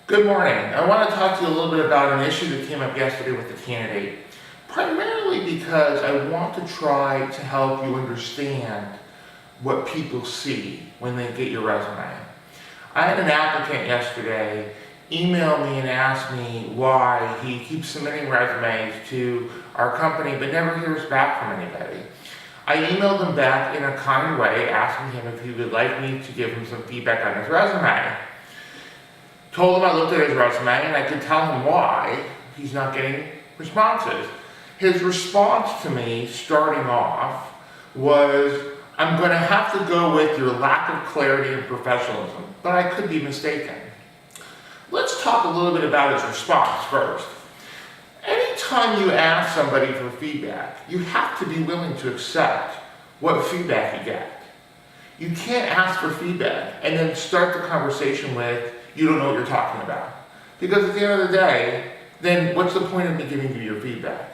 Good morning. I want to talk to you a little bit about an issue that came up yesterday with the candidate, primarily because I want to try to help you understand what people see when they get your resume. I had an applicant yesterday email me and ask me why he keeps submitting resumes to our company but never hears back from anybody. I emailed him back in a kind way, asking him if he would like me to give him some feedback on his resume. Told him I looked at his resume and I could tell him why he's not getting responses. His response to me starting off was, "I'm going to have to go with your lack of clarity and professionalism, but I could be mistaken." Let's talk a little bit about his response first. Anytime you ask somebody for feedback, you have to be willing to accept what feedback you get. You can't ask for feedback and then start the conversation with, "You don't know what you're talking about." Because at the end of the day, then what's the point of me giving you your feedback?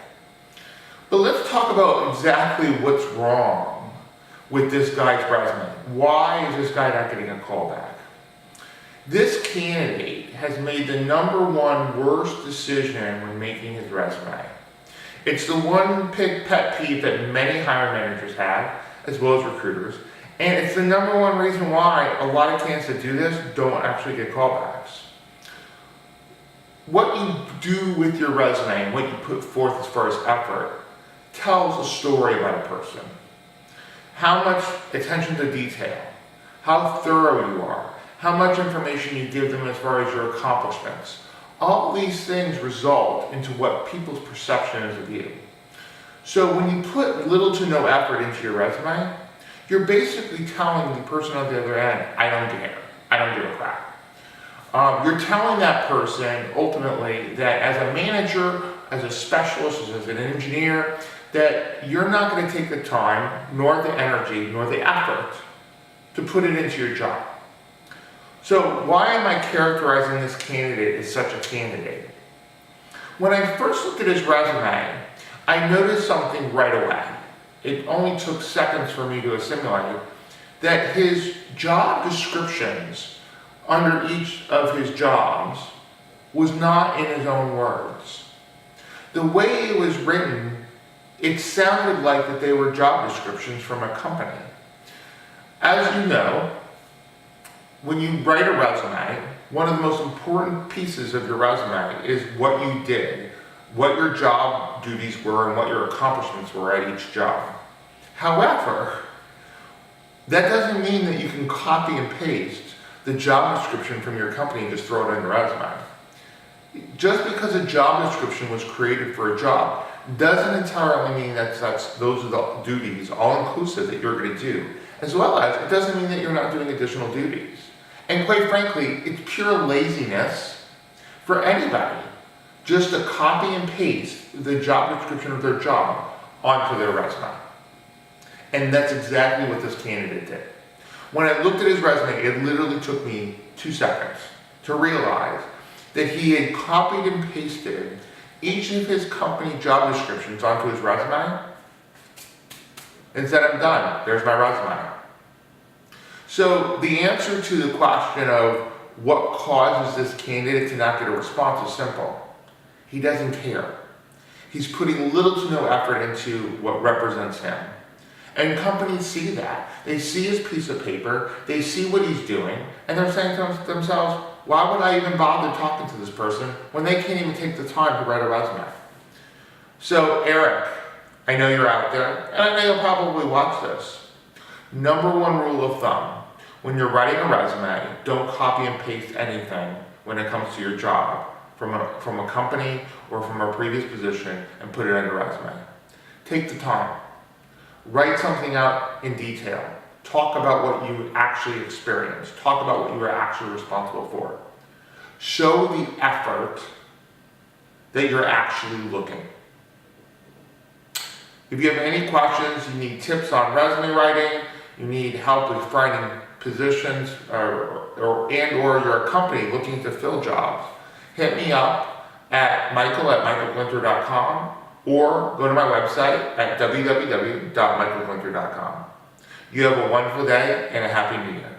But let's talk about exactly what's wrong with this guy's resume. Why is this guy not getting a call back? This candidate has made the number one worst decision when making his resume. It's the one pet peeve that many hiring managers have, as well as recruiters, and it's the number one reason why a lot of candidates that do this don't actually get callbacks. What you do with your resume and what you put forth as far as effort tells a story about a person. How much attention to detail, how thorough you are, how much information you give them as far as your accomplishments. All these things result into what people's perception is of you. So when you put little to no effort into your resume, you're basically telling the person on the other end, "I don't care. I don't give a crap." You're telling that person ultimately that as a manager, as a specialist, as an engineer, that you're not going to take the time, nor the energy, nor the effort to put it into your job. So why am I characterizing this candidate as such a candidate? When I first looked at his resume, I noticed something right away. It only took seconds for me to assimilate that his job descriptions under each of his jobs was not in his own words. The way it was written, it sounded like that they were job descriptions from a company. As you know, when you write a resume, one of the most important pieces of your resume is what you did, what your job duties were, and what your accomplishments were at each job. However, that doesn't mean that you can copy and paste the job description from your company and just throw it on your resume. Just because a job description was created for a job doesn't entirely mean that those are the duties, all inclusive, that you're going to do. As well as, it doesn't mean that you're not doing additional duties. And quite frankly, it's pure laziness for anybody just to copy and paste the job description of their job onto their resume. And that's exactly what this candidate did. When I looked at his resume, it literally took me 2 seconds to realize that he had copied and pasted each of his company job descriptions onto his resume and said, "I'm done, there's my resume." So the answer to the question of what causes this candidate to not get a response is simple. He doesn't care. He's putting little to no effort into what represents him. And companies see that. They see his piece of paper, they see what he's doing, and they're saying to themselves, "Why would I even bother talking to this person when they can't even take the time to write a resume?" So Eric, I know you're out there, and I know you'll probably watch this. Number one rule of thumb, when you're writing a resume, don't copy and paste anything when it comes to your job from a company or from a previous position and put it on your resume. Take the time. Write something out in detail. Talk about what you actually experienced. Talk about what you were actually responsible for. Show the effort that you're actually looking. If you have any questions, you need tips on resume writing, you need help with finding positions, or you're a company looking to fill jobs, hit me up at michael@michaelglinter.com or go to my website at www.michaelglinter.com. You have a wonderful day and a happy new year.